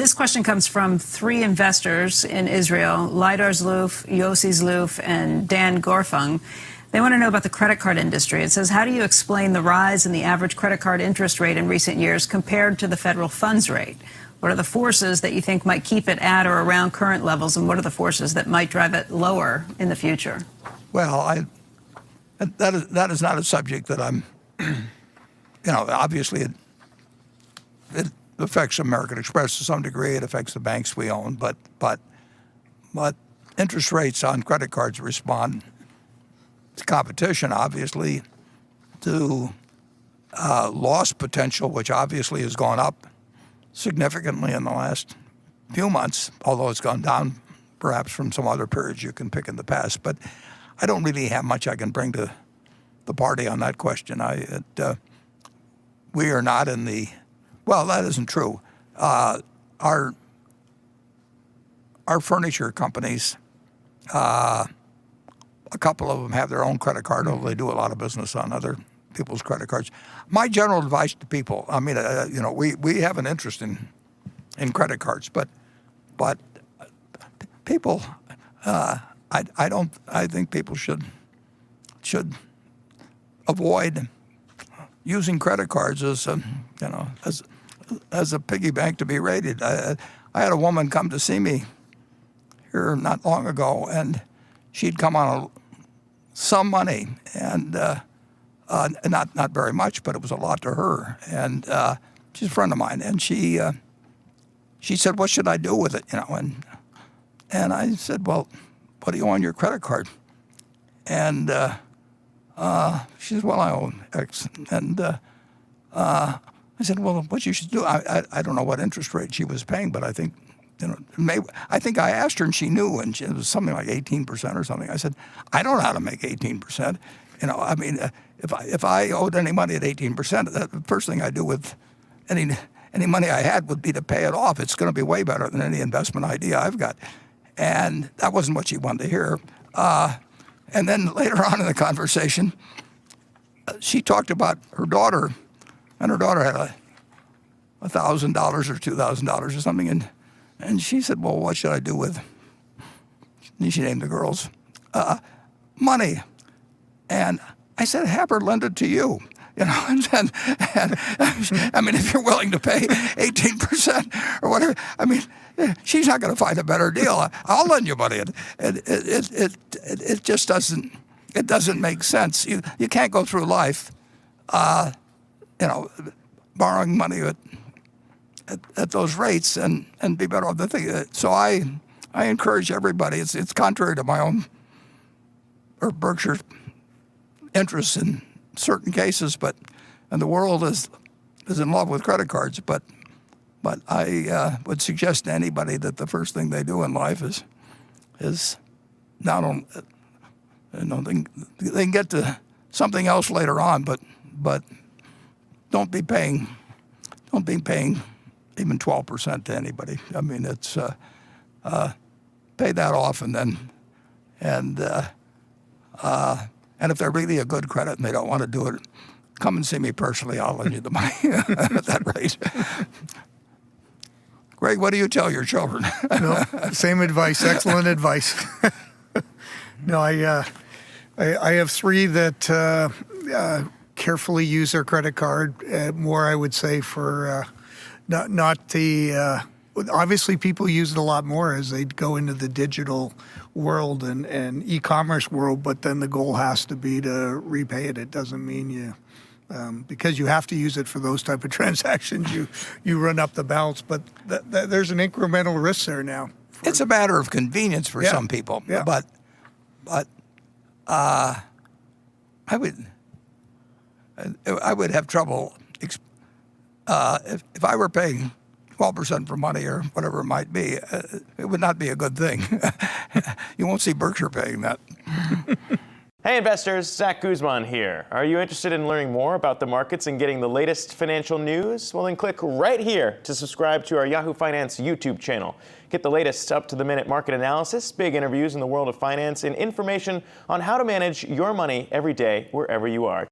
This question comes from 3 investors in Israel, Lidar Zloof, Yossi Zloof, and Dan Gorfung. They want to know about the credit card industry. It says, how do you explain the rise in the average credit card interest rate in recent years compared to the federal funds rate? What are the forces that you think might keep it at or around current levels, and what are the forces that might drive it lower in the future? Well, that is not a subject that I'm, obviously it affects American Express to some degree. It affects the banks we own, but interest rates on credit cards respond to competition, obviously, to loss potential, which obviously has gone up significantly in the last few months, although it's gone down perhaps from some other periods you can pick in the past. But I don't really have much I can bring to the party on that question. We are not in the, well, that isn't true. Our furniture companies, a couple of them have their own credit card, although they do a lot of business on other people's credit cards. My general advice to people, I mean, we have an interest in credit cards, but people, I think people should avoid using credit cards as a piggy bank to be raided. I had a woman come to see me here not long ago, and she'd come on some money, and not very much, but it was a lot to her. And she's a friend of mine, and she said, "What should I do with it?" And I said, "Well, what do you owe on your credit card?" And she said, "Well, I owe X." And I said, "Well, what you should do," I don't know what interest rate she was paying, but I think, I think I asked her and she knew, and it was something like 18% or something. I said, "I don't know how to make 18%. I mean, if I owed any money at 18%, the first thing I do with any money I had would be to pay it off. It's going to be way better than any investment idea I've got." And that wasn't what she wanted to hear. And then later on in the conversation, she talked about her daughter, and her daughter had $1,000 or $2,000 or something, and she said, "Well, what should I do with?" And she named the girls money, and I said, "Have her lend it to you." And I mean, if you're willing to pay 18% or whatever, I mean, she's not going to find a better deal. I'll lend you money. It just doesn't make sense. You can't go through life, borrowing money at those rates and be better off. So I encourage everybody. It's contrary to my own or Berkshire's interests in certain cases, and the world is in love with credit cards. But I would suggest to anybody that the first thing they do in life is not only, they can get to something else later on, but don't be paying even 12% to anybody. I mean, it's pay that off, and if they're really a good credit and they don't want to do it, come and see me personally. I'll lend you the money at that rate. Greg, what do you tell your children? No, same advice. Excellent advice. No, I have 3 that carefully use their credit card. More, I would say, for not the. Obviously, people use it a lot more as they go into the digital world and e-commerce world, but then the goal has to be to repay it. It doesn't mean you, because you have to use it for those type of transactions, you run up the balance. But there's an incremental risk there now. It's a matter of convenience for some people, but I would have trouble if I were paying 12% for money or whatever it might be. It would not be a good thing. You won't see Berkshire paying that. Hey investors, Zach Guzman here. Are you interested in learning more about the markets and getting the latest financial news? Well, then click right here to subscribe to our Yahoo Finance YouTube channel. Get the latest up-to-the-minute market analysis, big interviews in the world of finance, and information on how to manage your money every day wherever you are.